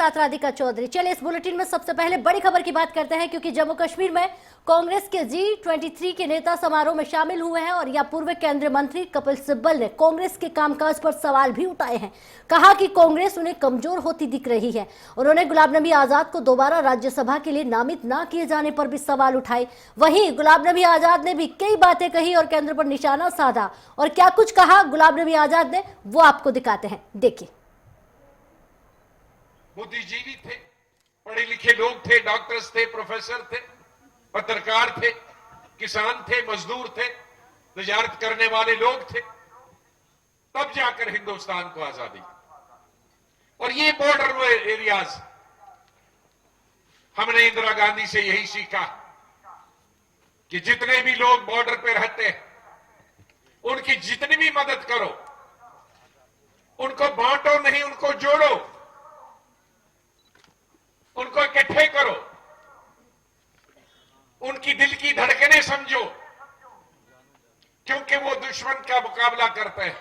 साथ राधिका चौधरी। चलिए इस बुलेटिन में सबसे पहले बड़ी खबर की बात करते हैं, क्योंकि जम्मू कश्मीर में कांग्रेस के G23 के नेता समारोह में शामिल हुए हैं और यह पूर्व केंद्रीय मंत्री कपिल सिब्बल ने कांग्रेस के कामकाज पर सवाल भी उठाए हैं। कहा कि कांग्रेस उन्हें कमजोर होती दिख रही है। उन्होंने गुलाम नबी आजाद को दोबारा राज्यसभा के लिए नामित न किए जाने पर भी सवाल उठाए। वहीं गुलाम नबी आजाद ने भी कई बातें कही और केंद्र पर निशाना साधा। और क्या कुछ कहा गुलाम नबी आजाद ने, वो आपको दिखाते हैं, देखिए। बुद्धिजीवी थे, पढ़े लिखे लोग थे, डॉक्टर्स थे, प्रोफेसर थे, पत्रकार थे, किसान थे, मजदूर थे, तजारत करने वाले लोग थे। तब जाकर हिंदुस्तान को आजादी। और ये बॉर्डर एरियाज, हमने इंदिरा गांधी से यही सीखा कि जितने भी लोग बॉर्डर पे रहते हैं उनकी जितनी भी मदद करो, उनको बांटो नहीं, उनको जोड़ो, उनको इकट्ठे करो, उनकी दिल की धड़कनें समझो, क्योंकि वो दुश्मन का मुकाबला करते हैं।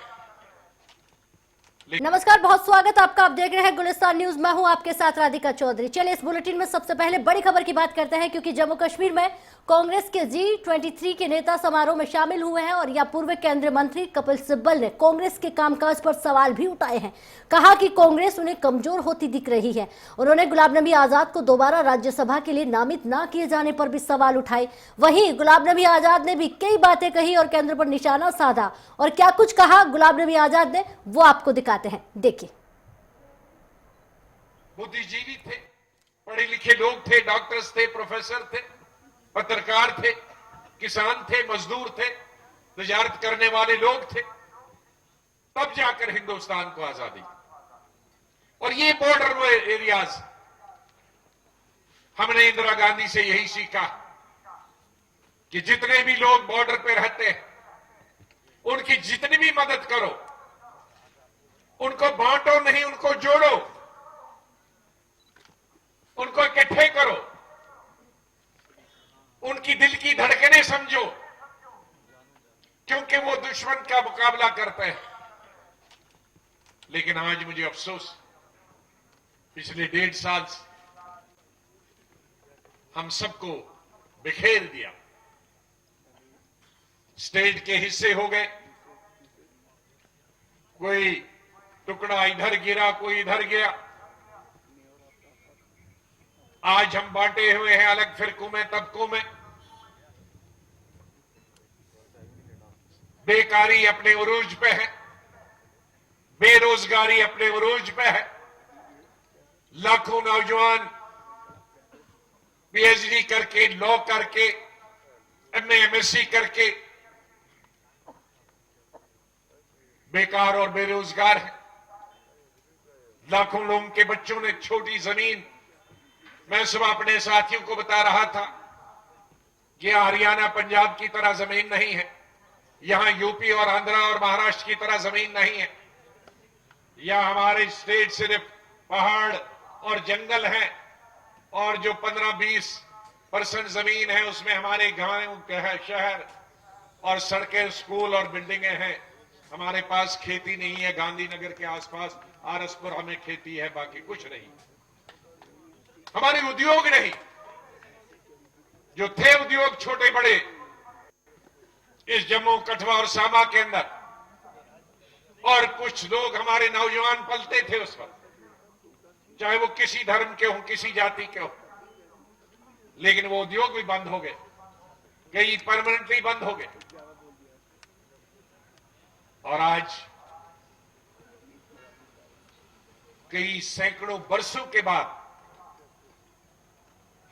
नमस्कार, बहुत स्वागत आपका। आप देख रहे हैं गुलिस्तान न्यूज, मैं हूं आपके साथ राधिका चौधरी। चलिए इस बुलेटिन में सबसे पहले बड़ी खबर की बात करते हैं, क्योंकि जम्मू कश्मीर में कांग्रेस के G23 के नेता समारोह में शामिल हुए हैं और यह पूर्व केंद्रीय मंत्री कपिल सिब्बल ने कांग्रेस के कामकाज पर सवाल भी उठाए हैं। कहा कि कांग्रेस उन्हें कमजोर होती दिख रही है। उन्होंने गुलाम नबी आजाद को दोबारा राज्यसभा के लिए नामित न किए जाने पर भी सवाल उठाए। वहीं गुलाम नबी आजाद ने भी कई बातें कही और केंद्र पर निशाना साधा। और क्या कुछ कहा गुलाम नबी आजाद ने, वो आपको दिखाते हैं, देखिए। बुद्धिजीवी थे, पढ़े लिखे लोग थे, डॉक्टर्स थे, प्रोफेसर थे, पत्रकार थे, किसान थे, मजदूर थे, तजारत करने वाले लोग थे। तब जाकर हिंदुस्तान को आजादी। और ये बॉर्डर एरियाज, हमने इंदिरा गांधी से यही सीखा कि जितने भी लोग बॉर्डर पे रहते हैं उनकी जितनी भी मदद करो, उनको बांटो नहीं, उनको जोड़ो, उनको इकट्ठे करो, उनकी दिल की धड़कनें समझो, क्योंकि वो दुश्मन का मुकाबला करते हैं। लेकिन आज मुझे अफसोस, पिछले 1.5 साल से हम सबको बिखेर दिया। स्टेट के हिस्से हो गए, कोई टुकड़ा इधर गिरा, कोई इधर गिरा। आज हम बांटे हुए हैं अलग फिरकों में, तबकों में। बेकारी अपने उरूज पे है, बेरोजगारी अपने उरूज पे है। लाखों नौजवान PhD करके, लॉ करके, MA MSc करके बेकार और बेरोजगार है। लाखों लोगों के बच्चों ने छोटी जमीन, मैं सुबह अपने साथियों को बता रहा था कि हरियाणा पंजाब की तरह जमीन नहीं है, यहां यूपी और आंध्रा और महाराष्ट्र की तरह जमीन नहीं है। यहां हमारे स्टेट सिर्फ पहाड़ और जंगल है, और जो 15-20% जमीन है उसमें हमारे गांव, शहर और सड़कें, स्कूल और बिल्डिंगें हैं। हमारे पास खेती नहीं है। गांधीनगर के आसपास आरसपुर हमें खेती है, बाकी कुछ नहीं। हमारे उद्योग नहीं, जो थे उद्योग छोटे बड़े इस जम्मू, कठुआ और सांबा के अंदर, और कुछ लोग हमारे नौजवान पलते थे उस वक्त, चाहे वो किसी धर्म के हों, किसी जाति के हों, लेकिन वो उद्योग भी बंद हो गए, कई परमानेंटली बंद हो गए। और आज कई सैकड़ों वर्षों के बाद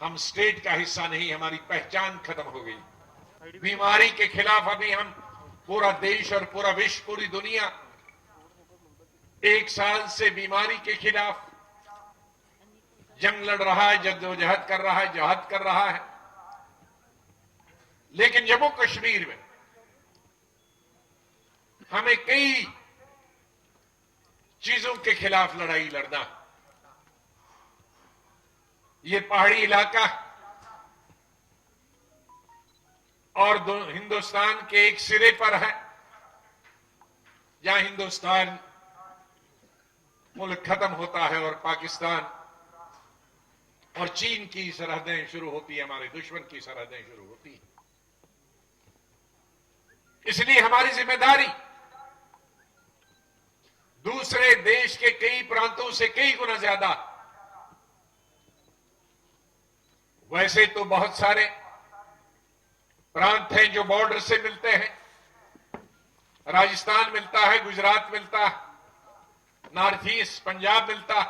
हम स्टेट का हिस्सा नहीं, हमारी पहचान खत्म हो गई। बीमारी के खिलाफ अभी हम, पूरा देश और पूरा विश्व, पूरी दुनिया 1 साल से बीमारी के खिलाफ जंग लड़ रहा है, जद्दोजहद कर रहा है, जहद कर रहा है। लेकिन जम्मू कश्मीर में हमें कई चीजों के खिलाफ लड़ाई लड़ना। ये पहाड़ी इलाका और हिंदुस्तान के एक सिरे पर है, जहां हिंदुस्तान मुल्क खत्म होता है और पाकिस्तान और चीन की सरहदें शुरू होती है, हमारे दुश्मन की सरहदें शुरू होती है। इसलिए हमारी जिम्मेदारी दूसरे देश के कई प्रांतों से कई गुना ज्यादा। वैसे तो बहुत सारे प्रांत हैं जो बॉर्डर से मिलते हैं, राजस्थान मिलता है, गुजरात मिलता है, नॉर्थ ईस्ट पंजाब मिलता है,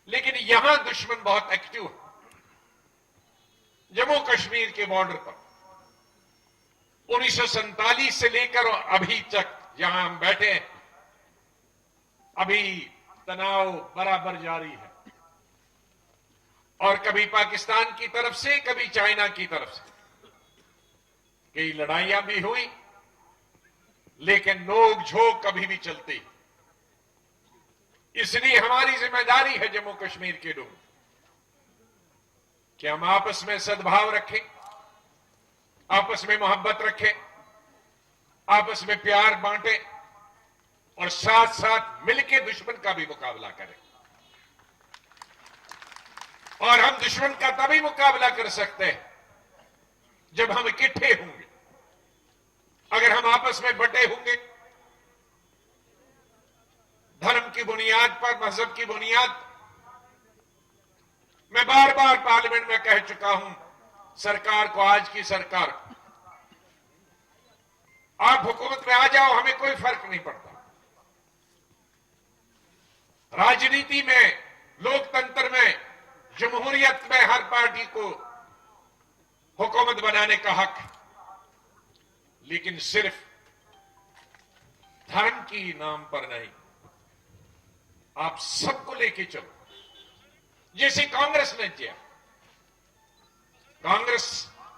लेकिन यहां दुश्मन बहुत एक्टिव है। जम्मू कश्मीर के बॉर्डर पर 1947 से लेकर अभी तक जहां हम बैठे हैं, अभी तनाव बराबर जारी है, और कभी पाकिस्तान की तरफ से, कभी चाइना की तरफ से कई लड़ाइयां भी हुई, लेकिन नोक झोंक कभी भी चलती। इसलिए हमारी जिम्मेदारी है जम्मू कश्मीर के लोग कि हम आपस में सद्भाव रखें, आपस में मोहब्बत रखें, आपस में प्यार बांटें और साथ साथ मिलकर दुश्मन का भी मुकाबला करें। और हम दुश्मन का तभी मुकाबला कर सकते हैं जब हम इकट्ठे होंगे। अगर हम आपस में बंटे होंगे, धर्म की बुनियाद पर, मजहब की बुनियाद, मैं बार बार पार्लियामेंट में कह चुका हूं सरकार को, आज की सरकार, आप हुकूमत में आ जाओ, हमें कोई फर्क नहीं पड़ता। राजनीति में, लोकतंत्र में, जमहूरियत में हर पार्टी को हुकूमत बनाने का हक है, लेकिन सिर्फ धर्म की नाम पर नहीं। आप सबको लेके चलो, जैसे कांग्रेस ने किया। कांग्रेस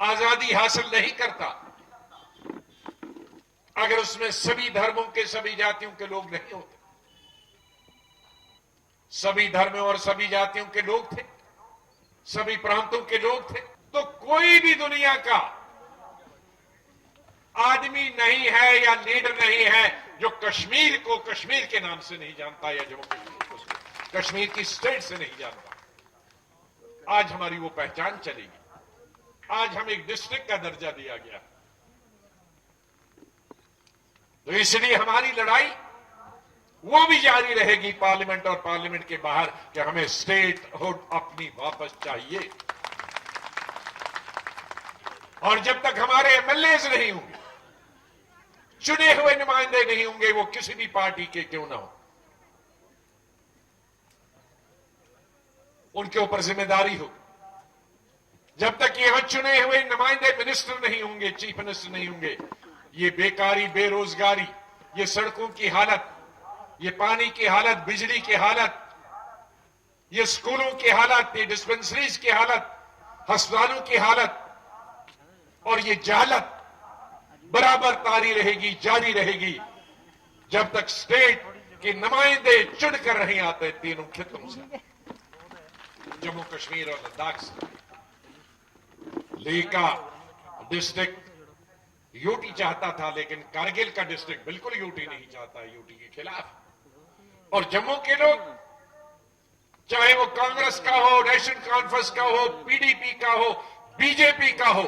आजादी हासिल नहीं करता अगर उसमें सभी धर्मों के, सभी जातियों के लोग नहीं होते। सभी धर्मों और सभी जातियों के लोग थे, सभी प्रांतों के लोग थे, तो कोई भी दुनिया का आदमी नहीं है या लीडर नहीं है जो कश्मीर को कश्मीर के नाम से नहीं जानता, या जम्मू कश्मीर को कश्मीर की स्टेट से नहीं जानता। आज हमारी वो पहचान चलेगी। आज हम एक डिस्ट्रिक्ट का दर्जा दिया गया, तो इसलिए हमारी लड़ाई वो भी जारी रहेगी पार्लियामेंट और पार्लियामेंट के बाहर कि हमें स्टेटहुड अपनी वापस चाहिए। और जब तक हमारे एमएलएज नहीं होंगे, चुने हुए नुमाइंदे नहीं होंगे, वो किसी भी पार्टी के क्यों ना हो, उनके ऊपर जिम्मेदारी होगी। जब तक यहां चुने हुए नुमाइंदे मिनिस्टर नहीं होंगे, चीफ मिनिस्टर नहीं होंगे, ये बेकारी, बेरोजगारी, ये सड़कों की हालत, ये पानी की हालत, बिजली की हालत, ये स्कूलों की हालत, ये डिस्पेंसरीज की हालत, अस्पतालों की हालत और ये जहालत बराबर तारी रहेगी, जारी रहेगी, जब तक स्टेट के नुमाइंदे चुनकर नहीं आते तीनों खित्तों से, जम्मू कश्मीर और लद्दाख से। लेह का डिस्ट्रिक्ट यूटी चाहता था, लेकिन कारगिल का डिस्ट्रिक्ट बिल्कुल यूटी नहीं चाहता, यूटी के खिलाफ। और जम्मू के लोग, चाहे वो कांग्रेस का हो, नेशनल कॉन्फ्रेंस का हो, पीडीपी का हो, बीजेपी का हो,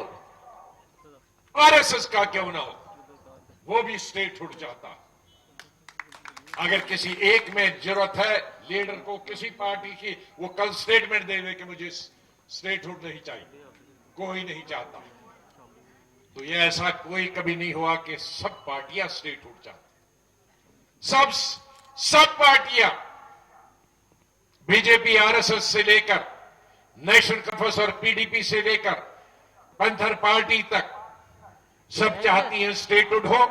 आरएसएस का क्यों ना हो, वो भी स्टेटहुड चाहता। अगर किसी एक में जरूरत है लीडर को, किसी पार्टी की, वो कल स्टेटमेंट देवे कि मुझे स्टेटहुड नहीं चाहिए, कोई नहीं चाहता। तो ये ऐसा कोई कभी नहीं हुआ कि सब पार्टियां स्टेटहुड चाहती। सब पार्टियां, बीजेपी, आरएसएस से लेकर नेशनल कॉन्फ्रेंस और पीडीपी से लेकर पंथर पार्टी तक, सब चाहती हैं स्टेटहुड हो।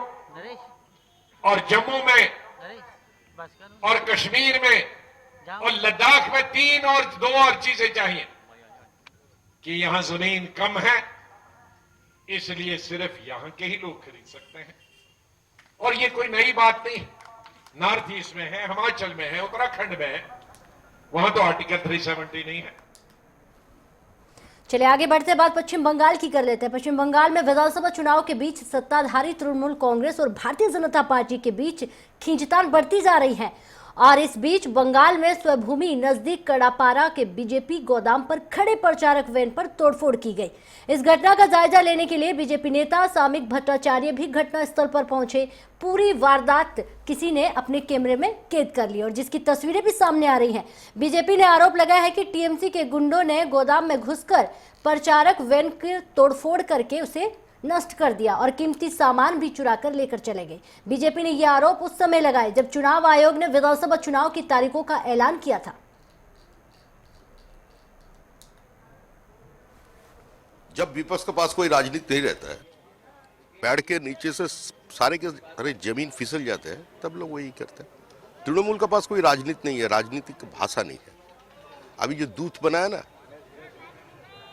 और जम्मू में और कश्मीर में और लद्दाख में दो और चीजें चाहिए कि यहां जमीन कम है, इसलिए सिर्फ यहां के ही लोग खरीद सकते हैं। और ये कोई नई बात नहीं, नॉर्थ ईस्ट में है, हिमाचल में है, उत्तराखंड में है, वहां तो आर्टिकल 370 नहीं है। चलिए आगे बढ़ते बात पश्चिम बंगाल की कर लेते हैं। पश्चिम बंगाल में विधानसभा चुनाव के बीच सत्ताधारी तृणमूल कांग्रेस और भारतीय जनता पार्टी के बीच खींचतान बढ़ती जा रही है और इस बीच बंगाल में स्वभूमि नजदीक कड़ापारा के बीजेपी गोदाम पर खड़े प्रचारक वैन पर तोड़फोड़ की गई। इस घटना का जायजा लेने के लिए बीजेपी नेता सामिक भट्टाचार्य भी घटनास्थल पर पहुंचे। पूरी वारदात किसी ने अपने कैमरे में कैद कर ली और जिसकी तस्वीरें भी सामने आ रही हैं। बीजेपी ने आरोप लगाया है कि टीएमसी के गुंडों ने गोदाम में घुसकर प्रचारक वैन की तोड़फोड़ करके उसे नष्ट कर दिया और कीमती सामान भी चुरा कर लेकर चले गए। बीजेपी ने यह आरोप उस समय लगाए जब चुनाव आयोग ने विधानसभा चुनाव की तारीखों का ऐलान किया था। जब विपक्ष के पास कोई राजनीति नहीं रहता है, पैड़ के नीचे से सारे के सारे जमीन फिसल जाते हैं, तब लोग वही करते हैं। तृणमूल के पास कोई राजनीति नहीं है, राजनीतिक भाषा नहीं है। अभी जो दूत बना है ना,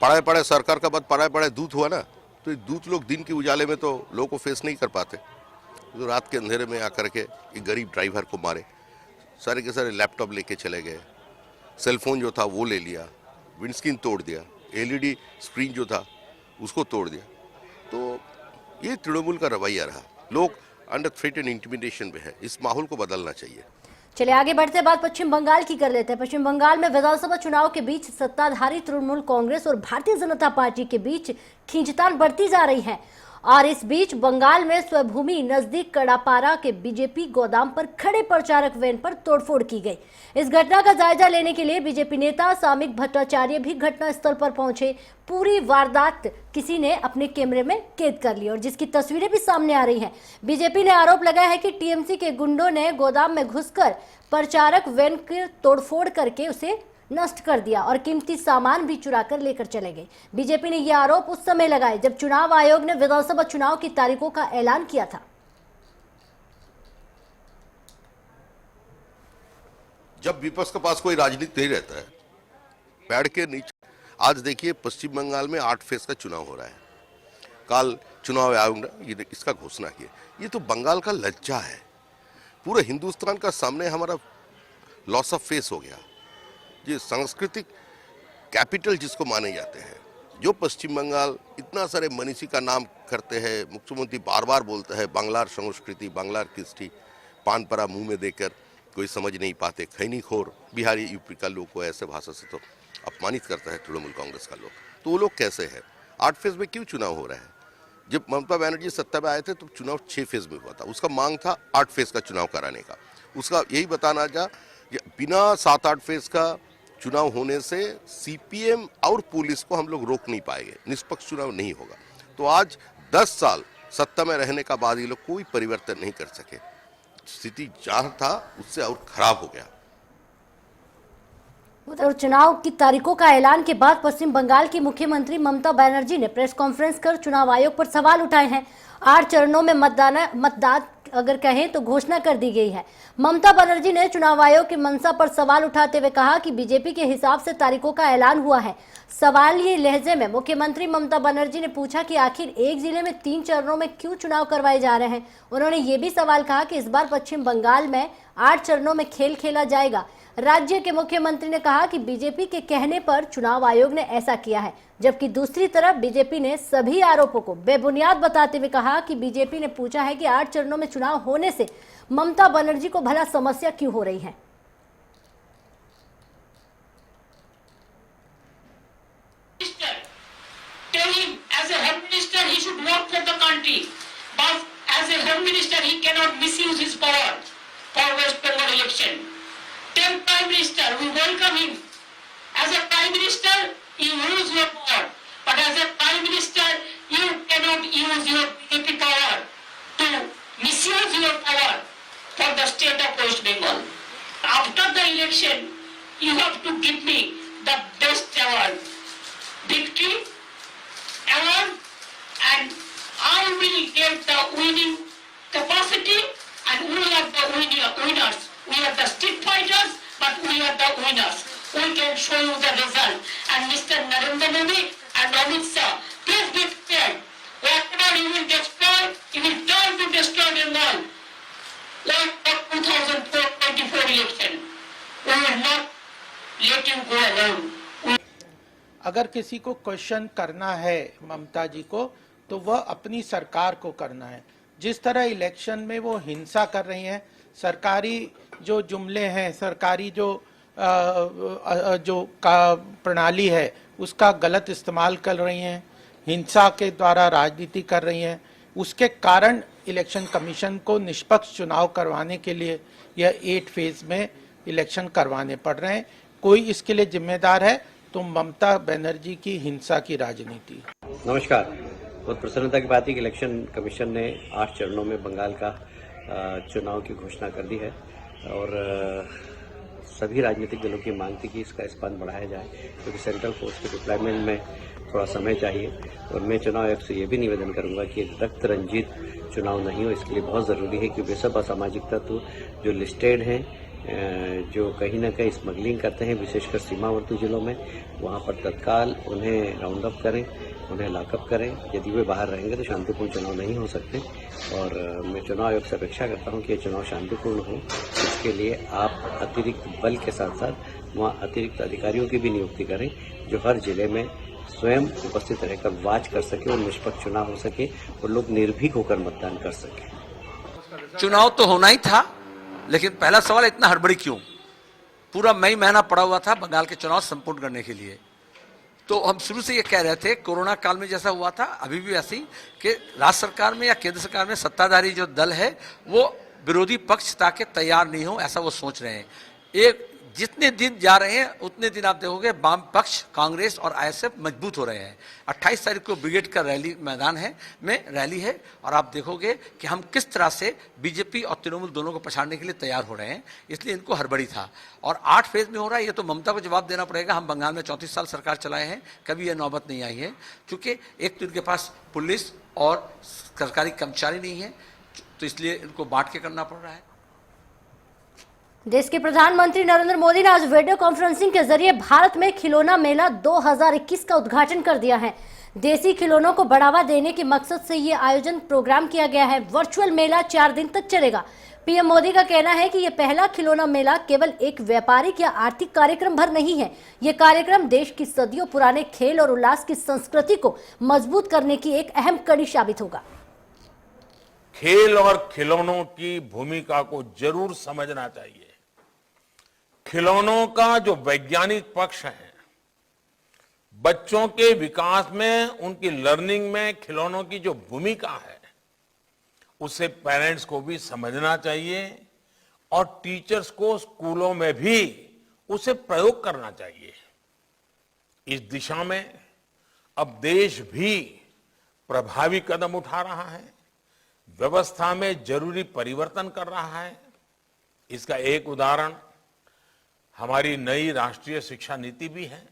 पढ़ाए पढ़ाए सरकार का बाद पढ़ाए पढ़ाए दूत हुआ ना, तो ये दूत लोग दिन के उजाले में तो लोगों को फेस नहीं कर पाते, तो रात के अंधेरे में आकर के एक गरीब ड्राइवर को मारे। सारे के सारे लैपटॉप लेके चले गए, सेलफोन जो था वो ले लिया, विंडस्क्रीन तोड़ दिया, एलईडी स्क्रीन जो था उसको तोड़ दिया। तो ये तृणमूल का रवैया रहा। लोग अंडर थ्रेट एंड इंटिमिडेशन में है। इस माहौल को बदलना चाहिए। चलिए आगे बढ़ते बात पश्चिम बंगाल की कर लेते हैं। पश्चिम बंगाल में विधानसभा चुनाव के बीच सत्ताधारी तृणमूल कांग्रेस और भारतीय जनता पार्टी के बीच खींचतान बढ़ती जा रही है और इस बीच बंगाल में स्वभूमि नजदीक कड़ापारा के बीजेपी गोदाम पर खड़े प्रचारक वैन पर तोड़फोड़ की गई। इस घटना का जायजा लेने के लिए बीजेपी नेता सामिक भट्टाचार्य भी घटनास्थल पर पहुंचे। पूरी वारदात किसी ने अपने कैमरे में कैद कर ली और जिसकी तस्वीरें भी सामने आ रही हैं। बीजेपी ने आरोप लगाया है कि टीएमसी के गुंडों ने गोदाम में घुसकर प्रचारक वैन की तोड़फोड़ करके उसे नष्ट कर दिया और कीमती सामान भी चुरा कर लेकर चले गए। बीजेपी ने यह आरोप उस समय लगाए जब चुनाव आयोग ने विधानसभा चुनाव की तारीखों का ऐलान किया था। जब विपक्ष के पास कोई राजनीति नहीं रहता है, पैड़ के नीचे। आज देखिए पश्चिम बंगाल में 8 फेज का चुनाव हो रहा है। कल चुनाव आयोग ने इसका घोषणा की। ये तो बंगाल का लज्जा है। पूरे हिंदुस्तान का सामने हमारा लॉस ऑफ फेस हो गया। ये सांस्कृतिक कैपिटल जिसको माने जाते हैं, जो पश्चिम बंगाल इतना सारे मनीषी का नाम करते हैं, मुख्यमंत्री बार बार बोलते हैं बांग्लार संस्कृति, बांग्लार कृष्टि, पान परा मुंह में देकर कोई समझ नहीं पाते, खैनी खोर बिहारी यूपी का लोग को ऐसे भाषा से तो अपमानित करता है तृणमूल कांग्रेस का लोग। तो वो लोग कैसे है? 8 फेज में क्यों चुनाव हो रहा है? जब ममता बनर्जी सत्ता में आए थे तो चुनाव 6 फेज में हुआ था। उसका मांग था 8 फेज का चुनाव कराने का। उसका यही बताना था कि बिना 7-8 फेज का चुनाव होने से सीपीएम और पुलिस को हम लोग रोक नहीं पाएंगे, निष्पक्ष चुनाव नहीं होगा। तो आज 10 साल सत्ता में रहने का बाद ये लोग कोई परिवर्तन नहीं कर सके। स्थिति जहां था उससे और खराब हो गया। उधर चुनाव की तारीखों का ऐलान के बाद पश्चिम बंगाल की मुख्यमंत्री ममता बनर्जी ने प्रेस कॉन्फ्रेंस कर चुनाव आयोग पर सवाल उठाए हैं। 8 चरणों में मतदान अगर कहें तो घोषणा कर दी गई है। ममता बनर्जी ने चुनाव आयोग की मंशा पर सवाल उठाते हुए कहा कि बीजेपी के हिसाब से तारीखों का ऐलान हुआ है। सवालिए लहजे में मुख्यमंत्री ममता बनर्जी ने पूछा कि आखिर एक जिले में 3 चरणों में क्यों चुनाव करवाए जा रहे हैं। उन्होंने ये भी सवाल कहा कि इस बार पश्चिम बंगाल में 8 चरणों में खेल खेला जाएगा। राज्य के मुख्यमंत्री ने कहा कि बीजेपी के कहने पर चुनाव आयोग ने ऐसा किया है, जबकि दूसरी तरफ बीजेपी ने सभी आरोपों को बेबुनियाद बताते हुए कहा कि बीजेपी ने पूछा है कि 8 चरणों में चुनाव होने से ममता बनर्जी को भला समस्या क्यों हो रही है। Tell Prime Minister, we welcome him. As a Prime Minister, you use your power. But as a Prime Minister, you cannot use your BJP power to misuse your power for the state of West Bengal. After the election, you have to give me the best award, victory award, and I will get the winning capacity, and we are the winners. We are the street fighters, but we are the winners. We can show you the result. And Mr. Narendra Modi and Amit Shah, please be prepared. Whatever you will destroy, you will try to destroy Bengal. Like the 2024 election, we will not let you go alone. अगर किसी को question करना है ममता जी को, तो वह अपनी सरकार को करना है। जिस तरह इलेक्शन में वो हिंसा कर रही हैं, सरकारी जो जुमले हैं, सरकारी जो प्रणाली है उसका गलत इस्तेमाल कर रही हैं, हिंसा के द्वारा राजनीति कर रही हैं। उसके कारण इलेक्शन कमीशन को निष्पक्ष चुनाव करवाने के लिए यह 8 फेज में इलेक्शन करवाने पड़ रहे हैं। कोई इसके लिए जिम्मेदार है तो ममता बनर्जी की हिंसा की राजनीति। नमस्कार। बहुत प्रसन्नता की बात है कि इलेक्शन कमीशन ने 8 चरणों में बंगाल का चुनाव की घोषणा कर दी है और सभी राजनीतिक दलों की मांग थी कि इसका स्पान बढ़ाया जाए, क्योंकि सेंट्रल फोर्स के डिप्लॉयमेंट में थोड़ा समय चाहिए। और मैं चुनाव आयोग से ये भी निवेदन करूंगा कि रक्त रंजित चुनाव नहीं हो, इसके लिए बहुत ज़रूरी है कि वे सब असामाजिक तत्व जो लिस्टेड हैं, जो कहीं ना कहीं स्मगलिंग करते हैं, विशेषकर सीमावर्ती जिलों में, वहाँ पर तत्काल उन्हें राउंड अप करें, उन्हें लॉकअप करें। यदि वे बाहर रहेंगे तो शांतिपूर्ण चुनाव नहीं हो सकते। और मैं चुनाव आयोग से अपेक्षा करता हूं कि ये चुनाव शांतिपूर्ण हो। इसके लिए आप अतिरिक्त बल के साथ साथ वहाँ अतिरिक्त अधिकारियों की भी नियुक्ति करें, जो हर जिले में स्वयं उपस्थित रहकर वाच कर सके और निष्पक्ष चुनाव हो सके और लोग निर्भीक होकर मतदान कर सके। चुनाव तो होना ही था, लेकिन पहला सवाल इतना हड़बड़ी क्यों? पूरा मई महीना पड़ा हुआ था बंगाल के चुनाव संपूर्ण करने के लिए। तो हम शुरू से ये कह रहे थे, कोरोना काल में जैसा हुआ था अभी भी वैसे ही, कि राज्य सरकार में या केंद्र सरकार में सत्ताधारी जो दल है वो विरोधी पक्ष ताकि तैयार नहीं हो, ऐसा वो सोच रहे हैं। एक जितने दिन जा रहे हैं उतने दिन आप देखोगे वाम पक्ष, कांग्रेस और आईएसएफ मजबूत हो रहे हैं। 28 तारीख को ब्रिगेड का रैली मैदान है में रैली है, और आप देखोगे कि हम किस तरह से बीजेपी और तृणमूल दोनों को पछाड़ने के लिए तैयार हो रहे हैं। इसलिए इनको हड़बड़ी था। और 8 फेज में हो रहा है, ये तो ममता को जवाब देना पड़ेगा। हम बंगाल में 34 साल सरकार चलाए हैं, कभी यह नौबत नहीं आई है, क्योंकि एक तो इनके पास पुलिस और सरकारी कर्मचारी नहीं है, तो इसलिए इनको बांट के करना पड़ रहा है। देश के प्रधानमंत्री नरेंद्र मोदी ने आज वीडियो कॉन्फ्रेंसिंग के जरिए भारत में खिलौना मेला 2021 का उद्घाटन कर दिया है। देसी खिलौनों को बढ़ावा देने के मकसद से ये आयोजन प्रोग्राम किया गया है। वर्चुअल मेला 4 दिन तक चलेगा। पीएम मोदी का कहना है कि ये पहला खिलौना मेला केवल एक व्यापारिक या आर्थिक कार्यक्रम भर नहीं है। ये कार्यक्रम देश की सदियों पुराने खेल और उल्लास की संस्कृति को मजबूत करने की एक अहम कड़ी साबित होगा। खेल और खिलौनों की भूमिका को जरूर समझना चाहिए। खिलौनों का जो वैज्ञानिक पक्ष है, बच्चों के विकास में, उनकी लर्निंग में खिलौनों की जो भूमिका है, उसे पेरेंट्स को भी समझना चाहिए और टीचर्स को स्कूलों में भी उसे प्रयोग करना चाहिए। इस दिशा में अब देश भी प्रभावी कदम उठा रहा है, व्यवस्था में जरूरी परिवर्तन कर रहा है। इसका एक उदाहरण हमारी नई राष्ट्रीय शिक्षा नीति भी है।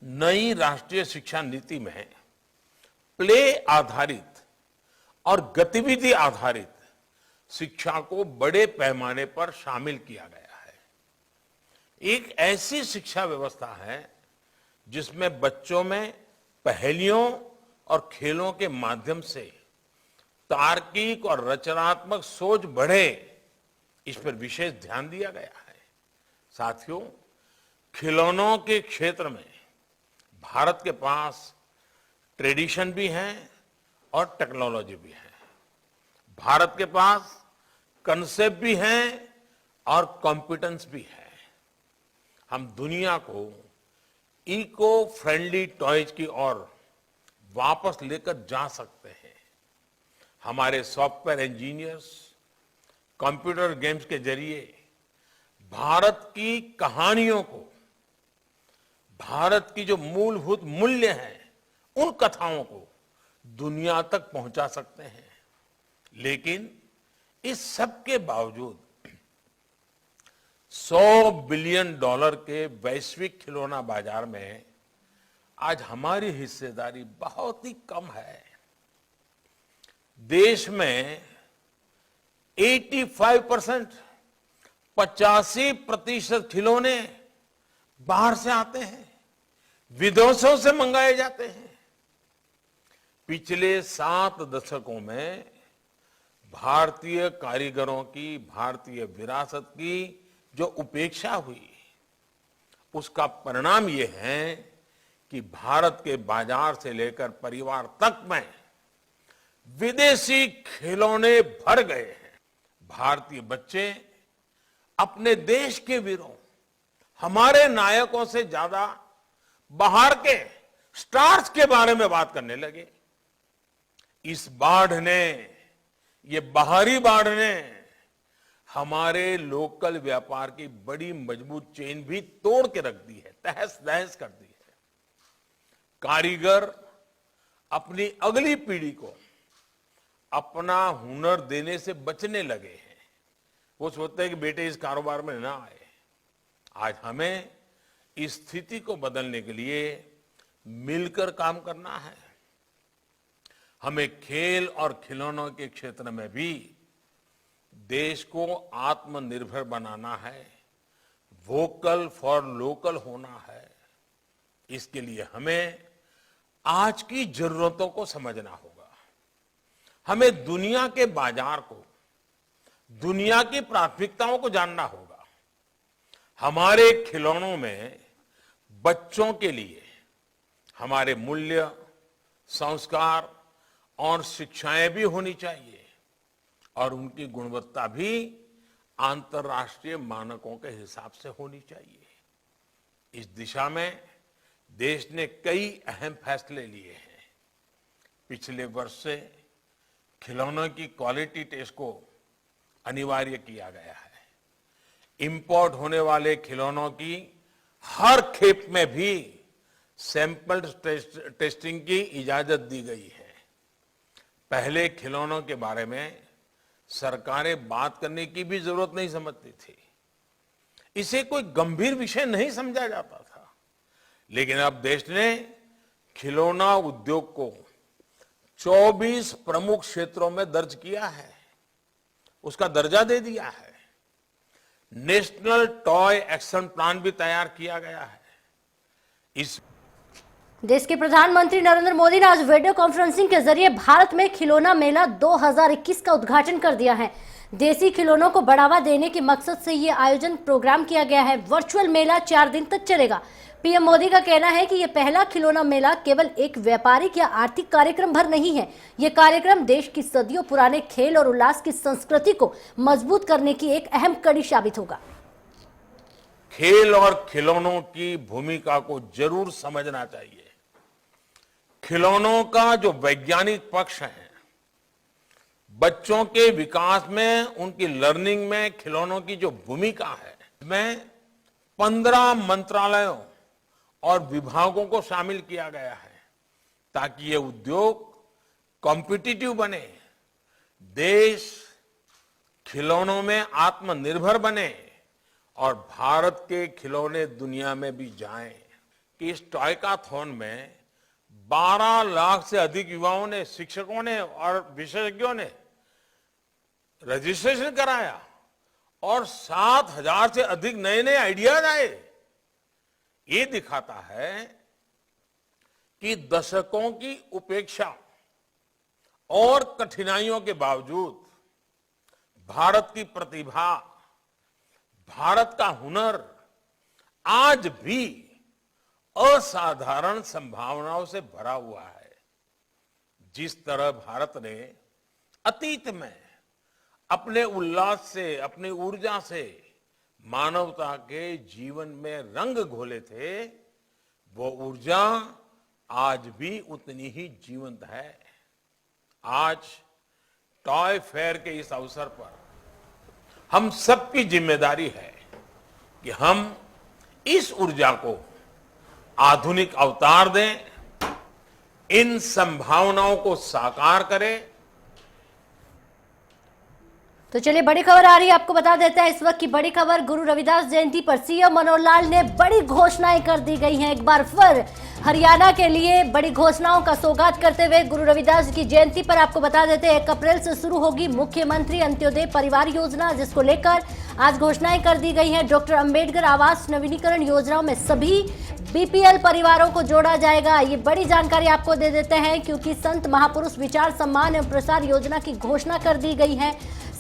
नई राष्ट्रीय शिक्षा नीति में प्ले आधारित और गतिविधि आधारित शिक्षा को बड़े पैमाने पर शामिल किया गया है। एक ऐसी शिक्षा व्यवस्था है जिसमें बच्चों में पहेलियों और खेलों के माध्यम से तार्किक और रचनात्मक सोच बढ़े, इस पर विशेष ध्यान दिया गया है। साथियों, खिलौनों के क्षेत्र में भारत के पास ट्रेडिशन भी है और टेक्नोलॉजी भी है। भारत के पास कंसेप्ट भी है और कॉम्पिटेंस भी है। हम दुनिया को इको फ्रेंडली टॉयज की ओर वापस लेकर जा सकते हैं। हमारे सॉफ्टवेयर इंजीनियर्स कंप्यूटर गेम्स के जरिए भारत की कहानियों को, भारत की जो मूलभूत मूल्य हैं, उन कथाओं को दुनिया तक पहुंचा सकते हैं। लेकिन इस सब के बावजूद $100 बिलियन के वैश्विक खिलौना बाजार में आज हमारी हिस्सेदारी बहुत ही कम है। देश में 85% खिलौने बाहर से आते हैं, विदेशों से मंगाए जाते हैं। पिछले 7 दशकों में भारतीय कारीगरों की, भारतीय विरासत की जो उपेक्षा हुई, उसका परिणाम ये है कि भारत के बाजार से लेकर परिवार तक में विदेशी खिलौने भर गए हैं। भारतीय बच्चे अपने देश के वीरों, हमारे नायकों से ज्यादा बाहर के स्टार्स के बारे में बात करने लगे। इस बाढ़ ने, ये बाहरी बाढ़ ने हमारे लोकल व्यापार की बड़ी मजबूत चेन भी तोड़ के रख दी है, तहस नहस कर दी है। कारीगर अपनी अगली पीढ़ी को अपना हुनर देने से बचने लगे हैं। वो सोचते हैं कि बेटे इस कारोबार में ना आए। आज हमें इस स्थिति को बदलने के लिए मिलकर काम करना है। हमें खेल और खिलौनों के क्षेत्र में भी देश को आत्मनिर्भर बनाना है, वोकल फॉर लोकल होना है। इसके लिए हमें आज की जरूरतों को समझना होगा। हमें दुनिया के बाजार को, दुनिया की प्राथमिकताओं को जानना होगा। हमारे खिलौनों में बच्चों के लिए हमारे मूल्य, संस्कार और शिक्षाएं भी होनी चाहिए और उनकी गुणवत्ता भी अंतर्राष्ट्रीय मानकों के हिसाब से होनी चाहिए। इस दिशा में देश ने कई अहम फैसले लिए हैं। पिछले वर्ष से खिलौनों की क्वालिटी टेस्ट को अनिवार्य किया गया है। इंपोर्ट होने वाले खिलौनों की हर खेप में भी सैंपल टेस्टिंग की इजाजत दी गई है। पहले खिलौनों के बारे में सरकारें बात करने की भी जरूरत नहीं समझती थी। इसे कोई गंभीर विषय नहीं समझा जाता था। लेकिन अब देश ने खिलौना उद्योग को 24 प्रमुख क्षेत्रों में दर्ज किया है, उसका दर्जा दे दिया है। नेशनल टॉय एक्शन प्लान भी तैयार किया गया है। इस देश के प्रधानमंत्री नरेंद्र मोदी ने आज वीडियो कॉन्फ्रेंसिंग के जरिए भारत में खिलौना मेला 2021 का उद्घाटन कर दिया है। देसी खिलौनों को बढ़ावा देने के मकसद से ये आयोजन प्रोग्राम किया गया है। वर्चुअल मेला 4 दिन तक चलेगा। पीएम मोदी का कहना है कि यह पहला खिलौना मेला केवल एक व्यापारिक या आर्थिक कार्यक्रम भर नहीं है। यह कार्यक्रम देश की सदियों पुराने खेल और उल्लास की संस्कृति को मजबूत करने की एक अहम कड़ी साबित होगा। खेल और खिलौनों की भूमिका को जरूर समझना चाहिए। खिलौनों का जो वैज्ञानिक पक्ष है, बच्चों के विकास में, उनकी लर्निंग में खिलौनों की जो भूमिका है, इसमें 15 मंत्रालयों और विभागों को शामिल किया गया है ताकि ये उद्योग कॉम्पिटिटिव बने, देश खिलौनों में आत्मनिर्भर बने और भारत के खिलौने दुनिया में भी जाएं। कि इस टॉयकाथॉन में 12 लाख से अधिक युवाओं ने, शिक्षकों ने और विशेषज्ञों ने रजिस्ट्रेशन कराया और 7,000 से अधिक नए नए आइडियाज आए। ये दिखाता है कि दशकों की उपेक्षा और कठिनाइयों के बावजूद भारत की प्रतिभा, भारत का हुनर आज भी असाधारण संभावनाओं से भरा हुआ है। जिस तरह भारत ने अतीत में अपने उल्लास से, अपनी ऊर्जा से मानवता के जीवन में रंग घोले थे, वो ऊर्जा आज भी उतनी ही जीवंत है। आज टॉय फेयर के इस अवसर पर हम सबकी जिम्मेदारी है कि हम इस ऊर्जा को आधुनिक अवतार दें, इन संभावनाओं को साकार करें। तो चलिए बड़ी खबर आ रही है, आपको बता देते हैं इस वक्त की बड़ी खबर। गुरु रविदास जयंती पर सीएम मनोहर लाल ने बड़ी घोषणाएं कर दी गई हैं। एक बार फिर हरियाणा के लिए बड़ी घोषणाओं का सौगात करते हुए गुरु रविदास की जयंती पर आपको बता देते हैं 1 अप्रैल से शुरू होगी मुख्यमंत्री अंत्योदय परिवार योजना, जिसको लेकर आज घोषणाएं कर दी गई हैं। डॉक्टर अंबेडकर आवास नवीनीकरण योजनाओं में सभी बीपीएल परिवारों को जोड़ा जाएगा। ये बड़ी जानकारी आपको दे देते हैं क्योंकि संत महापुरुष विचार सम्मान एवं प्रसार योजना की घोषणा कर दी गई है।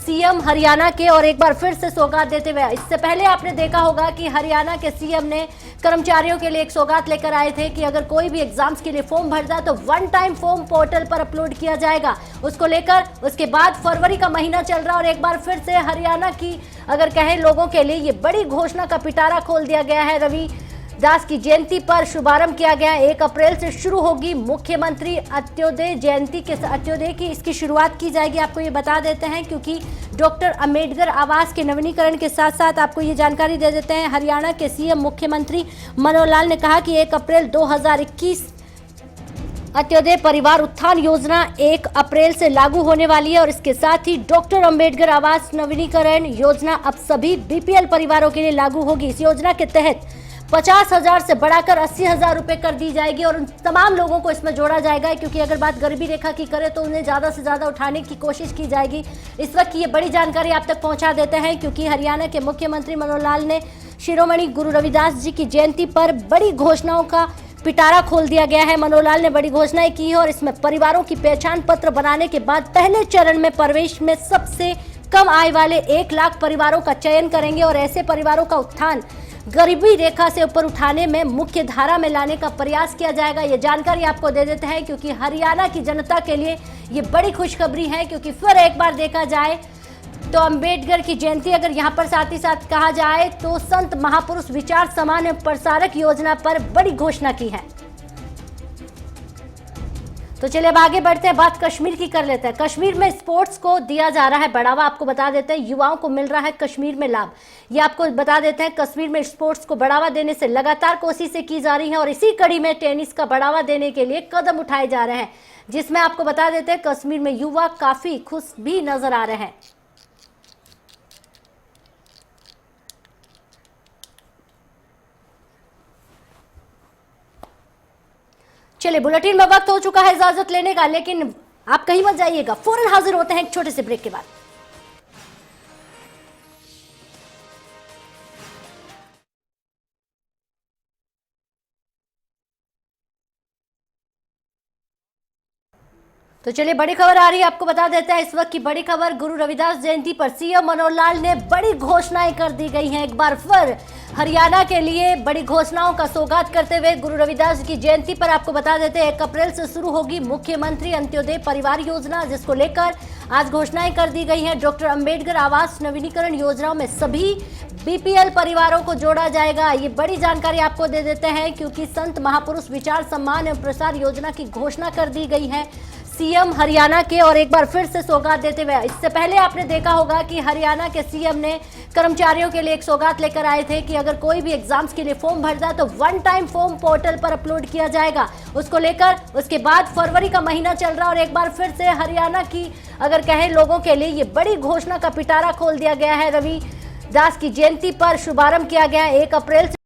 सीएम हरियाणा के और एक बार फिर से सौगात देते हुए। इससे पहले आपने देखा होगा कि हरियाणा के सीएम ने कर्मचारियों के लिए एक सौगात लेकर आए थे कि अगर कोई भी एग्जाम्स के लिए फॉर्म भरता है तो वन टाइम फॉर्म पोर्टल पर अपलोड किया जाएगा। उसको लेकर उसके बाद फरवरी का महीना चल रहा और एक बार फिर से हरियाणा की अगर कहें लोगों के लिए ये बड़ी घोषणा का पिटारा खोल दिया गया है। रविदास की जयंती पर शुभारंभ किया गया। 1 अप्रैल से शुरू होगी मुख्यमंत्री अंत्योदय जयंती के अंत्योदय की इसकी शुरुआत की जाएगी। आपको ये बता देते हैं क्योंकि डॉक्टर अंबेडकर आवास के नवीनीकरण के साथ साथ आपको ये जानकारी दे देते हैं। हरियाणा के सीएम मुख्यमंत्री मनोहर लाल ने कहा कि 1 अप्रैल 2021 अंत्योदय परिवार उत्थान योजना 1 अप्रैल से लागू होने वाली है और इसके साथ ही डॉक्टर अंबेडकर आवास नवीनीकरण योजना अब सभी बीपीएल परिवारों के लिए लागू होगी। इस योजना के तहत 50,000 से बढ़ाकर 80,000 रुपए कर दी जाएगी और उन तमाम लोगों को इसमें जोड़ा जाएगा क्योंकि अगर बात गरीबी रेखा की करें तो उन्हें ज्यादा से ज्यादा उठाने की कोशिश की जाएगी। इस वक्त ये बड़ी जानकारी आप तक पहुंचा देते हैं क्योंकि हरियाणा के मुख्यमंत्री मनोहर लाल ने शिरोमणि गुरु रविदास जी की जयंती पर बड़ी घोषणाओं का पिटारा खोल दिया गया है। मनोहर लाल ने बड़ी घोषणाएं की है और इसमें परिवारों की पहचान पत्र बनाने के बाद पहले चरण में प्रवेश में सबसे कम आय वाले 1 लाख परिवारों का चयन करेंगे और ऐसे परिवारों का उत्थान गरीबी रेखा से ऊपर उठाने में मुख्य धारा में लाने का प्रयास किया जाएगा। ये जानकारी आपको दे देते हैं क्योंकि हरियाणा की जनता के लिए ये बड़ी खुशखबरी है क्योंकि फिर एक बार देखा जाए तो अंबेडकर की जयंती अगर यहाँ पर साथ ही साथ कहा जाए तो संत महापुरुष विचार समान प्रसारक योजना पर बड़ी घोषणा की है। तो चलिए अब आगे बढ़ते हैं, बात कश्मीर की कर लेते हैं। कश्मीर में स्पोर्ट्स को दिया जा रहा है बढ़ावा। आपको बता देते हैं युवाओं को मिल रहा है कश्मीर में लाभ। ये आपको बता देते हैं कश्मीर में स्पोर्ट्स को बढ़ावा देने से लगातार कोशिशें की जा रही हैं और इसी कड़ी में टेनिस का बढ़ावा देने के लिए कदम उठाए जा रहे हैं जिसमें आपको बता देते हैं कश्मीर में युवा काफी खुश भी नजर आ रहे हैं। चलिए बुलेटिन में वक्त हो चुका है इजाजत लेने का, लेकिन आप कहीं मत जाइएगा, फौरन हाजिर होते हैं एक छोटे से ब्रेक के बाद। तो चलिए बड़ी खबर आ रही है, आपको बता देते हैं इस वक्त की बड़ी खबर। गुरु रविदास जयंती पर सीएम मनोहर लाल ने बड़ी घोषणाएं कर दी गई हैं। एक बार फिर हरियाणा के लिए बड़ी घोषणाओं का सौगात करते हुए गुरु रविदास की जयंती पर आपको बता देते हैं 1 अप्रैल से शुरू होगी मुख्यमंत्री अंत्योदय परिवार योजना, जिसको लेकर आज घोषणाएं कर दी गई हैं। डॉक्टर अंबेडकर आवास नवीनीकरण योजनाओं में सभी बीपीएल परिवारों को जोड़ा जाएगा। ये बड़ी जानकारी आपको दे देते हैं क्योंकि संत महापुरुष विचार सम्मान एवं प्रसार योजना की घोषणा कर दी गई है सीएम हरियाणा के और एक बार फिर से सौगात देते हुए। इससे पहले आपने देखा होगा कि हरियाणा के सीएम ने कर्मचारियों के लिए एक सौगात लेकर आए थे कि अगर कोई भी एग्जाम्स के लिए फॉर्म भरता है तो वन टाइम फॉर्म पोर्टल पर अपलोड किया जाएगा। उसको लेकर उसके बाद फरवरी का महीना चल रहा और एक बार फिर से हरियाणा की अगर कहें लोगों के लिए ये बड़ी घोषणा का पिटारा खोल दिया गया है। रविदास की जयंती पर शुभारंभ किया गया 1 अप्रैल से